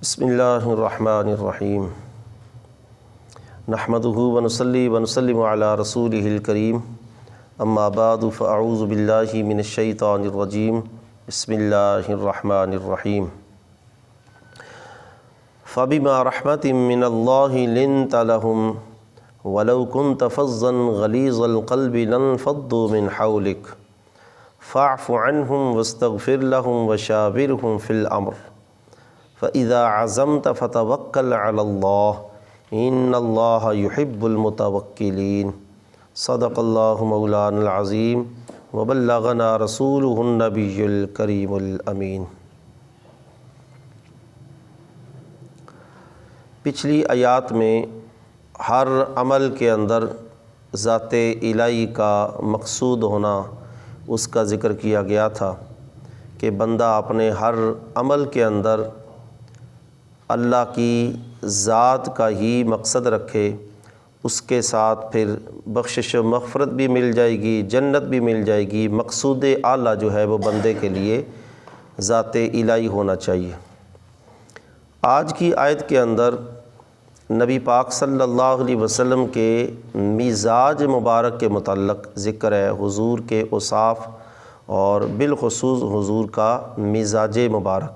بسم اللہ الرحمن الرحیم نحمدہ ونصلی ونسلم علی رسولہ الکریم اما بعد فاعوذ باللہ من الشیطان الرجیم بسم اللہ الرحمن الرحیم فبما رحمۃ من اللہ لنت لهم ولو كنت فظا غلیظ القلب لانفضوا من حولک فاعف عنهم واستغفر لهم وشاورهم في الامر فَإِذَا عَزَمْتَ فَتَوَكَّلْ عَلَى اللَّهِ إِنَّ اللَّهَ يُحِبُّ الْمُتَوَكِّلِينَ صدق اللہ مولانا العظیم وبلغنا رسولہ النبی الکریم الامین۔ پچھلی آیات میں ہر عمل کے اندر ذات الہی کا مقصود ہونا اس کا ذکر کیا گیا تھا کہ بندہ اپنے ہر عمل کے اندر اللہ کی ذات کا ہی مقصد رکھے، اس کے ساتھ پھر بخشش و مغفرت بھی مل جائے گی، جنت بھی مل جائے گی۔ مقصود اعلیٰ جو ہے وہ بندے کے لیے ذات الہی ہونا چاہیے۔ آج کی آیت کے اندر نبی پاک صلی اللہ علیہ وسلم کے مزاج مبارک کے متعلق ذکر ہے، حضور کے اوصاف اور بالخصوص حضور کا مزاج مبارک۔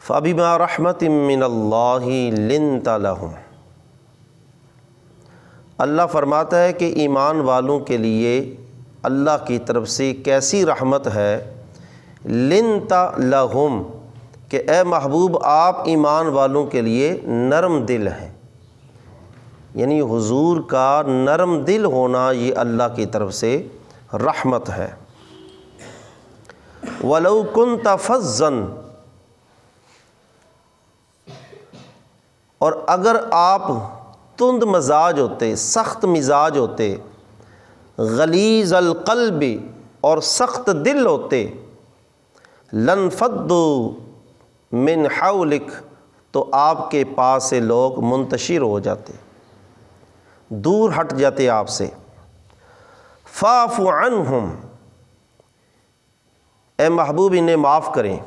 فَبِمَا رَحْمَةٍ مِّنَ اللَّهِ لِنْتَ لَهُمْ، اللہ فرماتا ہے کہ ایمان والوں کے لیے اللہ کی طرف سے کیسی رحمت ہے۔ لِنْتَ لَهُمْ، کہ اے محبوب آپ ایمان والوں کے لیے نرم دل ہیں، یعنی حضور کا نرم دل ہونا یہ اللہ کی طرف سے رحمت ہے۔ وَلَوْ كُنْتَ فَظًّا، اور اگر آپ تند مزاج ہوتے، سخت مزاج ہوتے، غلیظ القلب اور سخت دل ہوتے، لانفضوا من حولک، تو آپ کے پاس سے لوگ منتشر ہو جاتے، دور ہٹ جاتے آپ سے۔ فاعف عنہم، اے محبوب انہیں معاف کریں۔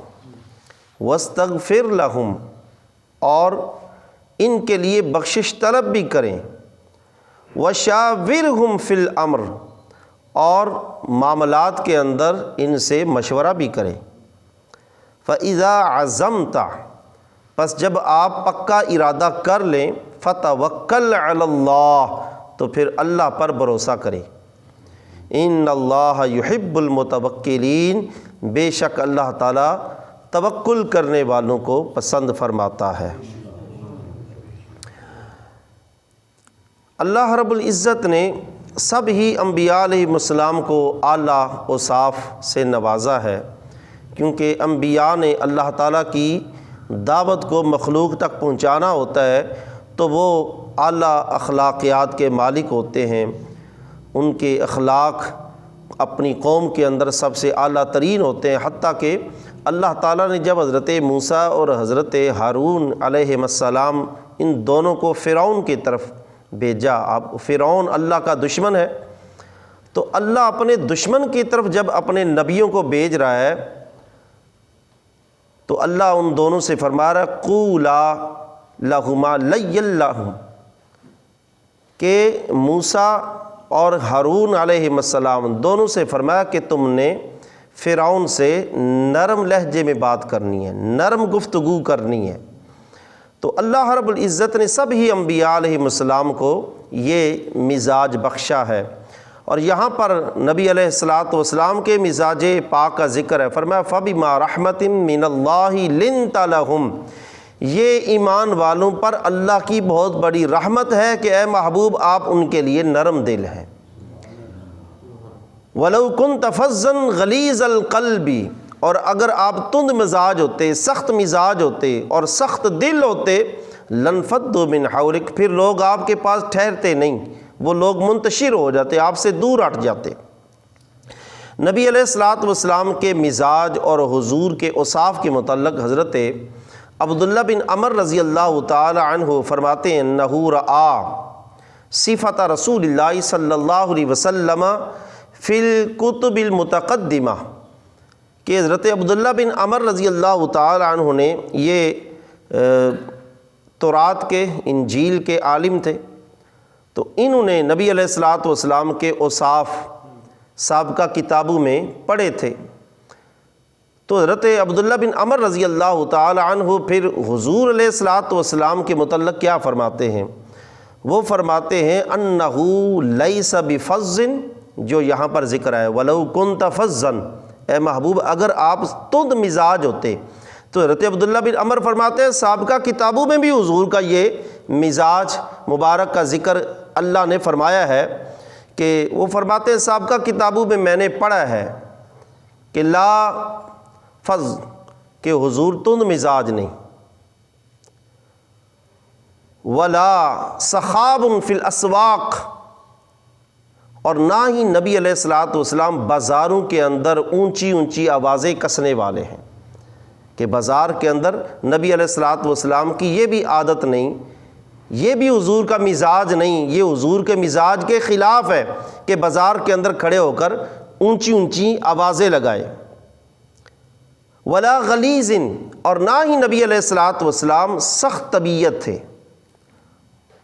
واستغفر لہم، اور ان کے لیے بخشش طلب بھی کریں۔ وشاورہم فی الامر، اور معاملات کے اندر ان سے مشورہ بھی کریں۔ فَإِذَا عَزَمْتَ، پس جب آپ پکا ارادہ کر لیں، فَتَوَكَّلْ عَلَى اللَّهِ، تو پھر اللہ پر بھروسہ کریں۔ إِنَّ اللَّهَ يُحِبُّ الْمُتَوَكِّلِينَ، بے شک اللہ تعالیٰ توکل کرنے والوں کو پسند فرماتا ہے۔ اللہ رب العزت نے سب ہی انبیاء علیہ السلام کو اعلیٰ اوصاف سے نوازا ہے، کیونکہ انبیاء نے اللہ تعالیٰ کی دعوت کو مخلوق تک پہنچانا ہوتا ہے تو وہ اعلیٰ اخلاقیات کے مالک ہوتے ہیں۔ ان کے اخلاق اپنی قوم کے اندر سب سے اعلیٰ ترین ہوتے ہیں، حتیٰ کہ اللہ تعالیٰ نے جب حضرت موسیٰ اور حضرت ہارون علیہ السلام ان دونوں کو فرعون کی طرف بھیجا، اب فرعون اللہ کا دشمن ہے، تو اللہ اپنے دشمن کی طرف جب اپنے نبیوں کو بھیج رہا ہے تو اللہ ان دونوں سے فرما رہا ہے قولا لہما لین لہم، کہ موسیٰ اور ہارون علیہ السلام دونوں سے فرمایا کہ تم نے فرعون سے نرم لہجے میں بات کرنی ہے، نرم گفتگو کرنی ہے۔ تو اللہ رب العزت نے سب ہی انبیاء علیہ السلام کو یہ مزاج بخشا ہے، اور یہاں پر نبی علیہ السلام کے مزاج پاک کا ذکر ہے۔ فرمایا فَبِمَا رَحْمَةٍ مِّنَ اللَّهِ لِنْتَ لَهُمْ، یہ ایمان والوں پر اللہ کی بہت بڑی رحمت ہے کہ اے محبوب آپ ان کے لیے نرم دل ہیں۔ وَلَوْ كُنْتَ فَظًّا غَلِيظَ الْقَلْبِ، اور اگر آپ تند مزاج ہوتے، سخت مزاج ہوتے اور سخت دل ہوتے، لانفضوا من حولک، پھر لوگ آپ کے پاس ٹھہرتے نہیں، وہ لوگ منتشر ہو جاتے، آپ سے دور ہٹ جاتے۔ نبی علیہ السلام کے مزاج اور حضور کے اوصاف کے متعلق حضرت عبداللہ بن عمر رضی اللہ تعالی عنہ فرماتے ہیں انہ رآ صفت رسول اللہ صلی اللہ علیہ وسلم فی الکتب المتقدمہ، کہ حضرت عبداللہ بن عمر رضی اللہ تعالی عنہ نے یہ تورات کے انجیل کے عالم تھے، تو انہوں نے نبی علیہ الصلوۃ والسلام کے اوصاف سابقہ کتابوں میں پڑھے تھے۔ تو حضرت عبداللہ بن عمر رضی اللہ تعالی عنہ پھر حضور علیہ الصلوۃ والسلام کے متعلق کیا فرماتے ہیں؟ وہ فرماتے ہیں انہ لیس بفظ، جو یہاں پر ذکر ہے ولو کنت فظا، اے محبوب اگر آپ تند مزاج ہوتے۔ تو حضرت عبداللہ بن عمر فرماتے ہیں سابقہ کتابوں میں بھی حضور کا یہ مزاج مبارک کا ذکر اللہ نے فرمایا ہے، کہ وہ فرماتے ہیں سابقہ کتابوں میں میں نے پڑھا ہے کہ لا فظ، کہ حضور تند مزاج نہیں، ولا صخاب فی الاسواق، اور نہ ہی نبی علیہ الصلوۃ والسلام بازاروں کے اندر اونچی اونچی آوازیں کسنے والے ہیں، کہ بازار کے اندر نبی علیہ الصلوۃ والسلام کی یہ بھی عادت نہیں، یہ بھی حضور کا مزاج نہیں، یہ حضور کے مزاج کے خلاف ہے کہ بازار کے اندر کھڑے ہو کر اونچی اونچی آوازیں لگائے۔ ولا غلیظ، اور نہ ہی نبی علیہ الصلوۃ والسلام سخت طبیعت تھے،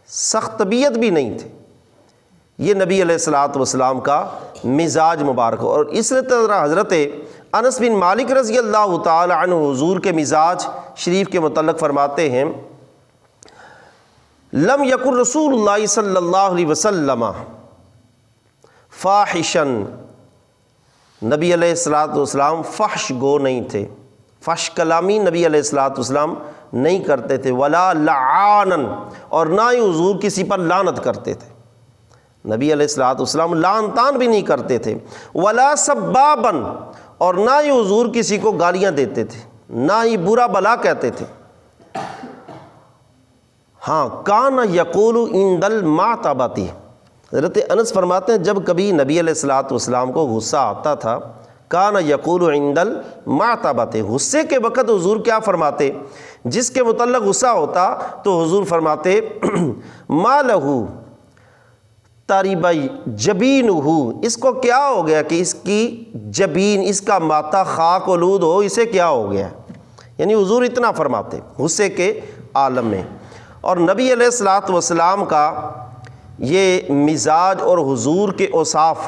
سخت طبیعت بھی نہیں تھے، یہ نبی علیہ الصلوۃ والسلام کا مزاج مبارک ہو۔ اور اس طرح حضرت انس بن مالک رضی اللہ تعالی عنہ حضور کے مزاج شریف کے متعلق فرماتے ہیں لم یکن رسول اللہ صلی اللہ علیہ وسلم فاحشا، نبی علیہ الصلوۃ والسلام فحش گو نہیں تھے، فحش کلامی نبی علیہ الصلوۃ والسلام نہیں کرتے تھے، ولا لعانا، اور نہ ہی حضور کسی پر لعنت کرتے تھے، نبی علیہ الصلوۃ والسلام لعن طعن بھی نہیں کرتے تھے، ولا سبابا، اور نہ ہی حضور کسی کو گالیاں دیتے تھے، نہ ہی برا بلا کہتے تھے۔ ہاں کان یقول عند المعتبۃ، حضرت انس فرماتے ہیں جب کبھی نبی علیہ الصلوۃ والسلام کو غصہ آتا تھا، کان یقول عند المعتبۃ، غصے کے وقت حضور کیا فرماتے؟ جس کے متعلق غصہ ہوتا تو حضور فرماتے ما لہ تریب جبینہ، اس کو کیا ہو گیا کہ اس کی جبین، اس کا ماتھا خاک آلود ہو، اسے کیا ہو گیا؟ یعنی حضور اتنا فرماتے غصے کے عالم میں۔ اور نبی علیہ الصلوۃ والسلام کا یہ مزاج اور حضور کے اوصاف،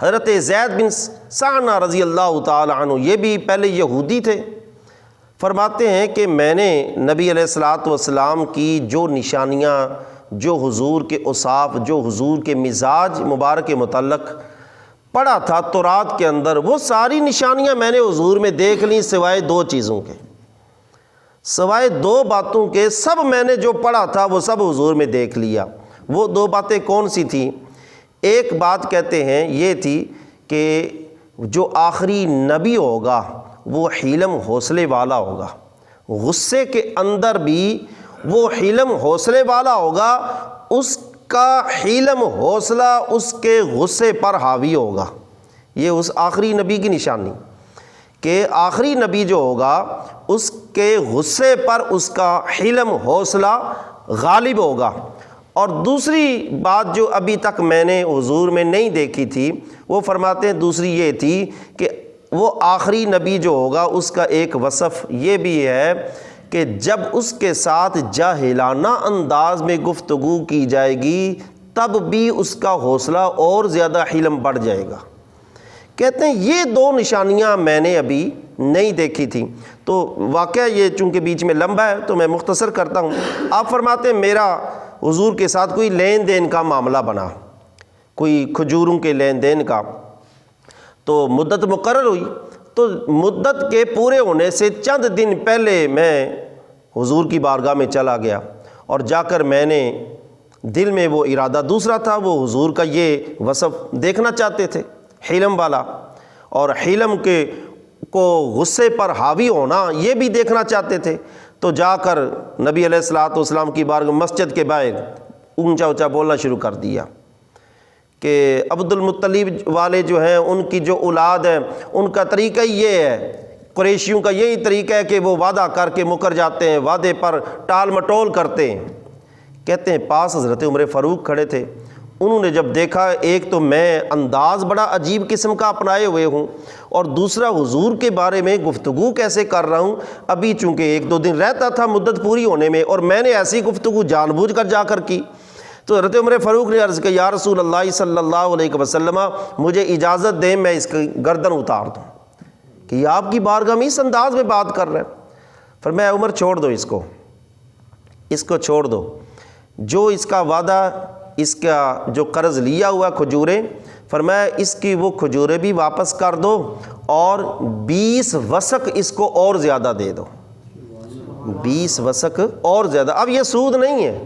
حضرت زید بن سعنہ رضی اللہ تعالی عنہ، یہ بھی پہلے یہودی تھے، فرماتے ہیں کہ میں نے نبی علیہ الصلوۃ والسلام کی جو نشانیاں، جو حضور کے اوصاف، جو حضور کے مزاج مبارک کے متعلق پڑھا تھا تورات کے اندر، وہ ساری نشانیاں میں نے حضور میں دیکھ لیں سوائے دو چیزوں کے، سوائے دو باتوں کے، سب میں نے جو پڑھا تھا وہ سب حضور میں دیکھ لیا۔ وہ دو باتیں کون سی تھیں؟ ایک بات کہتے ہیں یہ تھی کہ جو آخری نبی ہوگا وہ حلم حوصلے والا ہوگا، غصے کے اندر بھی وہ حلم حوصلے والا ہوگا، اس کا حلم حوصلہ اس کے غصے پر حاوی ہوگا۔ یہ اس آخری نبی کی نشانی، کہ آخری نبی جو ہوگا اس کے غصے پر اس کا حلم حوصلہ غالب ہوگا۔ اور دوسری بات جو ابھی تک میں نے حضور میں نہیں دیکھی تھی، وہ فرماتے ہیں دوسری یہ تھی کہ وہ آخری نبی جو ہوگا اس کا ایک وصف یہ بھی ہے کہ جب اس کے ساتھ جاہلانہ انداز میں گفتگو کی جائے گی تب بھی اس کا حوصلہ اور زیادہ حلم بڑھ جائے گا۔ کہتے ہیں یہ دو نشانیاں میں نے ابھی نہیں دیکھی تھیں۔ تو واقعہ یہ چونکہ بیچ میں لمبا ہے تو میں مختصر کرتا ہوں۔ آپ فرماتے ہیں میرا حضور کے ساتھ کوئی لین دین کا معاملہ بنا، کوئی کھجوروں کے لین دین کا، تو مدت مقرر ہوئی، تو مدت کے پورے ہونے سے چند دن پہلے میں حضور کی بارگاہ میں چلا گیا، اور جا کر میں نے دل میں وہ ارادہ دوسرا تھا، وہ حضور کا یہ وصف دیکھنا چاہتے تھے حلم والا، اور حلم کے کو غصے پر حاوی ہونا یہ بھی دیکھنا چاہتے تھے۔ تو جا کر نبی علیہ الصلوۃ والسلام کی بارگاہ مسجد کے باہر اونچا اونچا بولنا شروع کر دیا کہ عبد المطلب والے جو ہیں ان کی جو اولاد ہے ان کا طریقہ یہ ہے، قریشیوں کا یہی طریقہ ہے کہ وہ وعدہ کر کے مکر جاتے ہیں، وعدے پر ٹال مٹول کرتے ہیں۔ کہتے ہیں پاس حضرت عمر فاروق کھڑے تھے، انہوں نے جب دیکھا ایک تو میں انداز بڑا عجیب قسم کا اپنائے ہوئے ہوں، اور دوسرا حضور کے بارے میں گفتگو کیسے کر رہا ہوں، ابھی چونکہ 1-2 دن رہتا تھا مدت پوری ہونے میں، اور میں نے ایسی گفتگو جان بوجھ کر جا کر کی، تو حضرت عمر فاروق نے عرض کیا یا رسول اللہ صلی اللہ علیہ وسلم مجھے اجازت دیں میں اس کی گردن اتار دوں، کہ یہ آپ کی بارگاہ میں اس انداز میں بات کر رہے ہیں۔ فرمایا عمر چھوڑ دو اس کو چھوڑ دو، جو اس کا وعدہ، اس کا جو قرض لیا ہوا کھجوریں، فرمایا اس کی وہ کھجوریں بھی واپس کر دو، اور 20 وسق اس کو اور زیادہ دے دو، 20 وسق اور زیادہ۔ اب یہ سود نہیں ہے،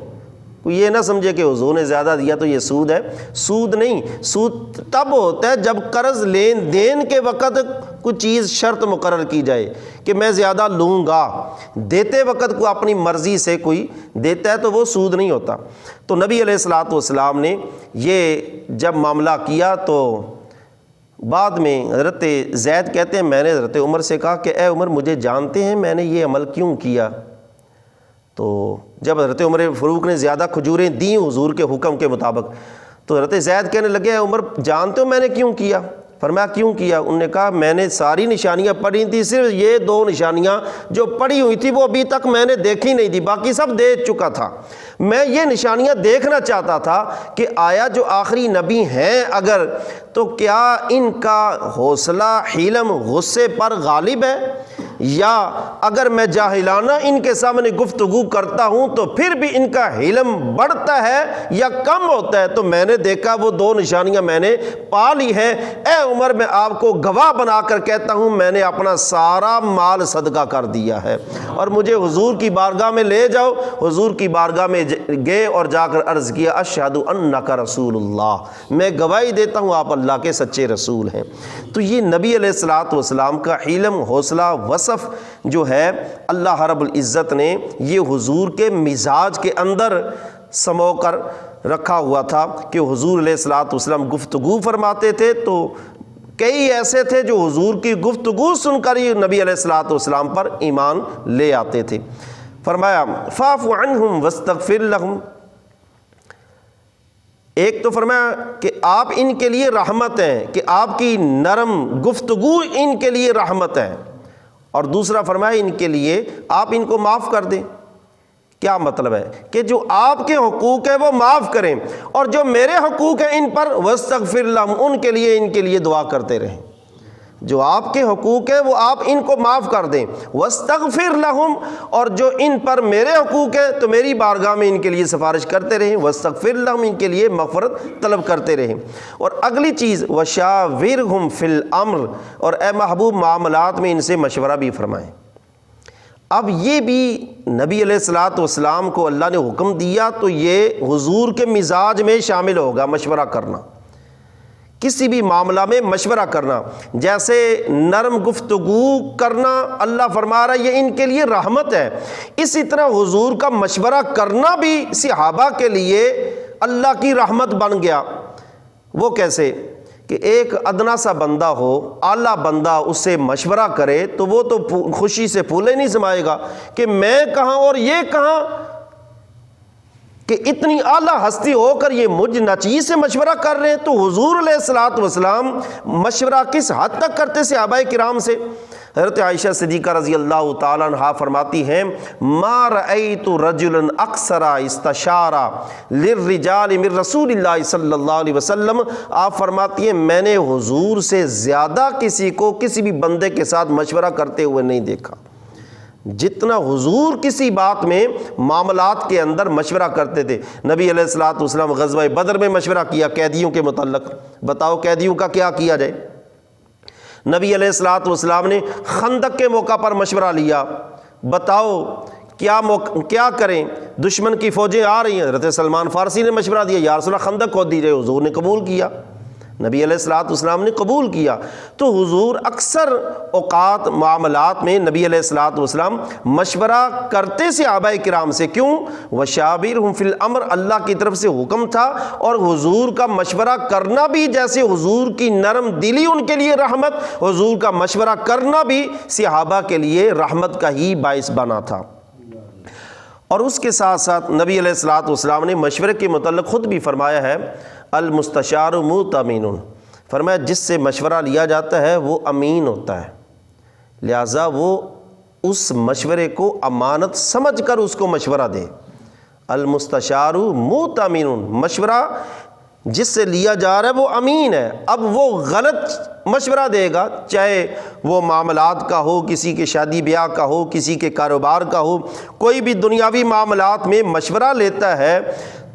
کوئی یہ نہ سمجھے کہ حضور نے زیادہ دیا تو یہ سود ہے، سود نہیں، سود تب ہوتا ہے جب قرض لین دین کے وقت کوئی چیز شرط مقرر کی جائے کہ میں زیادہ لوں گا، دیتے وقت کو اپنی مرضی سے کوئی دیتا ہے تو وہ سود نہیں ہوتا۔ تو نبی علیہ الصلوۃ والسلام نے یہ جب معاملہ کیا تو بعد میں حضرت زید کہتے ہیں میں نے حضرت عمر سے کہا کہ اے عمر مجھے جانتے ہیں میں نے یہ عمل کیوں کیا؟ تو جب حضرت عمر فاروق نے زیادہ کھجوریں دیں حضور کے حکم کے مطابق، تو حضرت زید کہنے لگے اے عمر جانتے ہو میں نے کیوں کیا؟ فرمایا کیوں کیا؟ انہوں نے کہا میں نے ساری نشانیاں پڑھی تھیں، صرف یہ 2 نشانیاں جو پڑھی ہوئی تھی وہ ابھی تک میں نے دیکھی نہیں تھی، باقی سب دیکھ چکا تھا۔ میں یہ نشانیاں دیکھنا چاہتا تھا کہ آیا جو آخری نبی ہیں اگر، تو کیا ان کا حوصلہ حلم غصے پر غالب ہے، یا اگر میں جاہلانہ ان کے سامنے گفتگو کرتا ہوں تو پھر بھی ان کا حلم بڑھتا ہے یا کم ہوتا ہے؟ تو میں نے دیکھا وہ 2 نشانیاں میں نے پا لی ہیں۔ اے عمر میں آپ کو گواہ بنا کر کہتا ہوں میں نے اپنا سارا مال صدقہ کر دیا ہے، اور مجھے حضور کی بارگاہ میں لے جاؤ۔ حضور کی بارگاہ میں گئے اور جا کر عرض کیا اشہد انک رسول اللہ، میں گواہی دیتا ہوں آپ اللہ کے سچے رسول ہیں۔ تو یہ نبی علیہ الصلوۃ والسلام کا حلم حوصلہ وصف جو ہے اللہ رب العزت نے یہ حضور کے مزاج کے اندر سمو کر رکھا ہوا تھا کہ حضور علیہ الصلوۃ والسلام گفتگو فرماتے تھے تو کئی ایسے تھے جو حضور کی گفتگو سن کر ہی نبی علیہ الصلوۃ والسلام پر ایمان لے آتے تھے۔ فرمایا فاعف عنہم واستغفر لہم، ایک تو فرمایا کہ آپ ان کے لیے رحمت ہیں، کہ آپ کی نرم گفتگو ان کے لیے رحمت ہے، اور دوسرا فرمایا ان کے لیے آپ ان کو معاف کر دیں۔ کیا مطلب ہے؟ کہ جو آپ کے حقوق ہیں وہ معاف کریں، اور جو میرے حقوق ہیں ان پر واستغفر لہم، ان کے لیے دعا کرتے رہیں۔ جو آپ کے حقوق ہیں وہ آپ ان کو معاف کر دیں، واستغفر لہم، اور جو ان پر میرے حقوق ہیں تو میری بارگاہ میں ان کے لیے سفارش کرتے رہیں، واستغفر لہم، ان کے لیے مغفرت طلب کرتے رہیں۔ اور اگلی چیز وشاورہم فی الامر، اور اے محبوب معاملات میں ان سے مشورہ بھی فرمائیں۔ اب یہ بھی نبی علیہ الصلوۃ والسلام کو اللہ نے حکم دیا تو یہ حضور کے مزاج میں شامل ہوگا مشورہ کرنا، کسی بھی معاملہ میں مشورہ کرنا، جیسے نرم گفتگو کرنا اللہ فرما رہا ہے یہ ان کے لیے رحمت ہے، اسی طرح حضور کا مشورہ کرنا بھی صحابہ کے لیے اللہ کی رحمت بن گیا۔ وہ کیسے؟ کہ ایک ادنا سا بندہ ہو، اعلیٰ بندہ اس سے مشورہ کرے تو وہ تو خوشی سے پھولے نہیں سمائے گا کہ میں کہاں اور یہ کہاں، کہ اتنی اعلیٰ ہستی ہو کر یہ مجھ ناچیز سے مشورہ کر رہے ہیں۔ تو حضور علیہ الصلوۃ والسلام مشورہ کس حد تک کرتے صحابہ کرام سے؟ حضرت عائشہ صدیقہ رضی اللہ تعالیٰ عنہا فرماتی ہیں ما رأیت رجلا اکثر استشار للرجال من رسول اللہ صلی اللہ علیہ وسلم، آپ فرماتی ہیں میں نے حضور سے زیادہ کسی کو کسی بھی بندے کے ساتھ مشورہ کرتے ہوئے نہیں دیکھا جتنا حضور کسی بات میں معاملات کے اندر مشورہ کرتے تھے۔ نبی علیہ الصلوۃ والسلام غزوہ بدر میں مشورہ کیا قیدیوں کے متعلق، بتاؤ قیدیوں کا کیا کیا جائے۔ نبی علیہ الصلوۃ والسلام نے خندق کے موقع پر مشورہ لیا، بتاؤ کیا کریں، دشمن کی فوجیں آ رہی ہیں۔ حضرت سلمان فارسی نے مشورہ دیا یا رسول اللہ خندق کھود دیجئے، حضور نے قبول کیا، نبی علیہ الصلوۃ والسلام نے قبول کیا۔ تو حضور اکثر اوقات معاملات میں نبی علیہ الصلوۃ والسلام مشورہ کرتے صحابہ کرام سے، کیوں؟ وشاورہم فی الامر، اللہ کی طرف سے حکم تھا، اور حضور کا مشورہ کرنا بھی جیسے حضور کی نرم دلی ان کے لیے رحمت، حضور کا مشورہ کرنا بھی صحابہ کے لیے رحمت کا ہی باعث بنا تھا۔ اور اس کے ساتھ ساتھ نبی علیہ الصلوۃ والسلام نے مشورے کے متعلق خود بھی فرمایا ہے المستشار مؤتمن، فرمایا جس سے مشورہ لیا جاتا ہے وہ امین ہوتا ہے، لہٰذا وہ اس مشورے کو امانت سمجھ کر اس کو مشورہ دے۔ المستشار مؤتمن، مشورہ جس سے لیا جا رہا ہے وہ امین ہے۔ اب وہ غلط مشورہ دے گا، چاہے وہ معاملات کا ہو، کسی کے شادی بیاہ کا ہو، کسی کے کاروبار کا ہو، کوئی بھی دنیاوی معاملات میں مشورہ لیتا ہے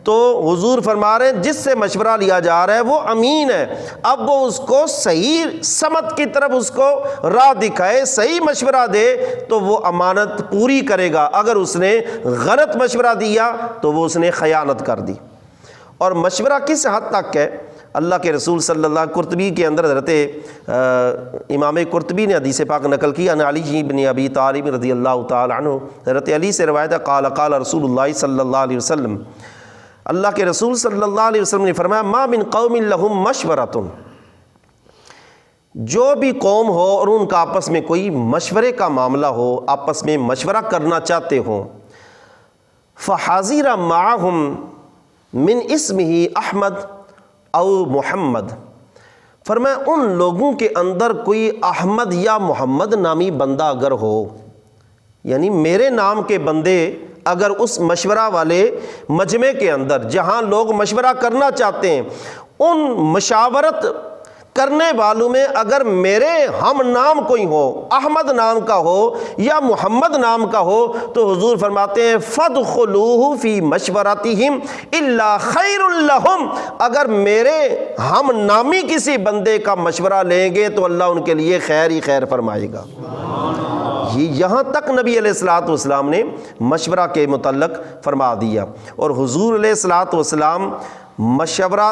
تو حضور فرما رہے ہیں جس سے مشورہ لیا جا رہا ہے وہ امین ہے۔ اب وہ اس کو صحیح سمت کی طرف اس کو راہ دکھائے، صحیح مشورہ دے تو وہ امانت پوری کرے گا۔ اگر اس نے غلط مشورہ دیا تو وہ اس نے خیانت کر دی۔ اور مشورہ کس حد تک ہے؟ اللہ کے رسول صلی اللہ علیہ قرطبی کے اندر حضرت امام قرطبی نے حدیث پاک نقل کی، ان علی بن ابی طالب رضی اللہ تعالی عنہ، حضرت علی سے روایت ہے، قال قال رسول اللہ صلی اللہ علیہ وسلم، اللہ کے رسول صلی اللہ علیہ وسلم نے فرمایا، ما من قوم لہم مشورۃ، جو بھی قوم ہو اور ان کا آپس میں کوئی مشورے کا معاملہ ہو، آپس میں مشورہ کرنا چاہتے ہوں، فحاضر معہم من اسمہ احمد او محمد، فرمایا ان لوگوں کے اندر کوئی احمد یا محمد نامی بندہ اگر ہو، یعنی میرے نام کے بندے اگر اس مشورہ والے مجمع کے اندر جہاں لوگ مشورہ کرنا چاہتے ہیں ان مشاورت کرنے والوں میں اگر میرے ہم نام کوئی ہو، احمد نام کا ہو یا محمد نام کا ہو، تو حضور فرماتے ہیں فادخلوہ فی مشورتہم الا خیر لہم، اگر میرے ہم نامی کسی بندے کا مشورہ لیں گے تو اللہ ان کے لیے خیر ہی خیر فرمائے گا۔ یہاں تک نبی علیہ الصلوۃ والسلام نے مشورہ کے متعلق فرما دیا۔ اور حضور علیہ الصلوۃ والسلام مشورہ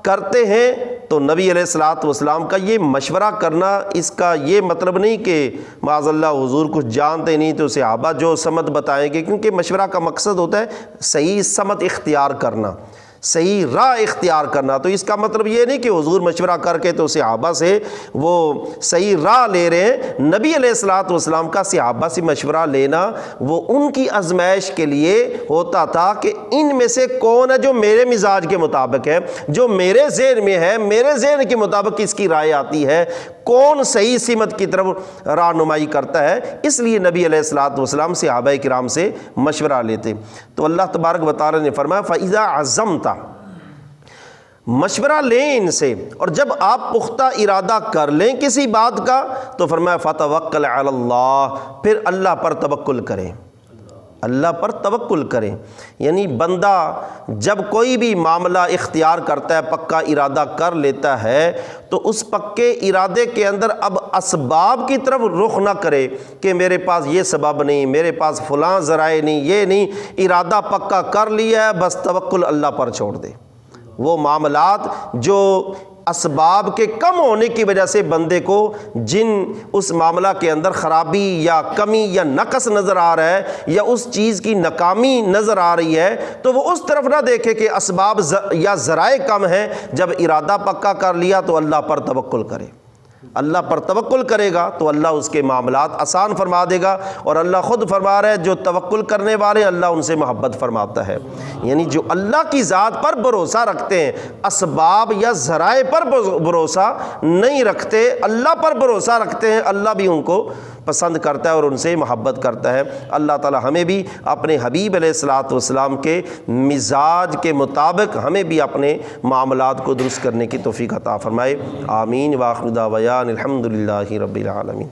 کرتے ہیں تو نبی علیہ الصلوۃ والسلام کا یہ مشورہ کرنا، اس کا یہ مطلب نہیں کہ معاذ اللہ حضور کچھ جانتے نہیں تو صحابہ جو سمت بتائیں گے، کیونکہ مشورہ کا مقصد ہوتا ہے صحیح سمت اختیار کرنا، صحیح راہ اختیار کرنا۔ تو اس کا مطلب یہ نہیں کہ حضور مشورہ کر کے تو صحابہ سے وہ صحیح راہ لے رہے ہیں۔ نبی علیہ الصلوۃ والسلام کا صحابہ سے مشورہ لینا وہ ان کی آزمائش کے لیے ہوتا تھا کہ ان میں سے کون ہے جو میرے مزاج کے مطابق ہے، جو میرے ذہن میں ہے، میرے ذہن کے مطابق کس کی رائے آتی ہے، کون صحیح سمت کی طرف رہنمائی کرتا ہے۔ اس لیے نبی علیہ الصلوۃ والسلام صحابہ کرام سے مشورہ لیتے۔ تو اللہ تبارک و تعالی نے فرمایا فَإِذَا عَزَمْتَ، مشورہ لیں ان سے، اور جب آپ پختہ ارادہ کر لیں کسی بات کا تو فرمایا فَتَوَكَّلْ عَلَى اللَّهِ، پھر اللہ پر توکل کریں، اللہ پر توکل کریں۔ یعنی بندہ جب کوئی بھی معاملہ اختیار کرتا ہے، پکا ارادہ کر لیتا ہے، تو اس پکے ارادے کے اندر اب اسباب کی طرف رخ نہ کرے کہ میرے پاس یہ سبب نہیں، میرے پاس فلاں ذرائع نہیں، یہ نہیں، ارادہ پکا کر لیا ہے، بس توکل اللہ پر چھوڑ دے۔ وہ معاملات جو اسباب کے کم ہونے کی وجہ سے بندے کو جن اس معاملہ کے اندر خرابی یا کمی یا نقص نظر آ رہا ہے یا اس چیز کی ناکامی نظر آ رہی ہے، تو وہ اس طرف نہ دیکھے کہ اسباب یا ذرائع کم ہیں۔ جب ارادہ پکا کر لیا تو اللہ پر توکل کرے، اللہ پر توکل کرے گا تو اللہ اس کے معاملات آسان فرما دے گا۔ اور اللہ خود فرما رہا ہے جو توکل کرنے والے اللہ ان سے محبت فرماتا ہے۔ یعنی جو اللہ کی ذات پر بھروسہ رکھتے ہیں، اسباب یا ذرائع پر بھروسہ نہیں رکھتے، اللہ پر بھروسہ رکھتے ہیں، اللہ بھی ان کو پسند کرتا ہے اور ان سے محبت کرتا ہے۔ اللہ تعالی ہمیں بھی اپنے حبیب علیہ الصلوۃ والسلام کے مزاج کے مطابق ہمیں بھی اپنے معاملات کو درست کرنے کی توفیق عطا فرمائے۔ آمین۔ وآخر دعوانا الحمد للہ رب العالمین۔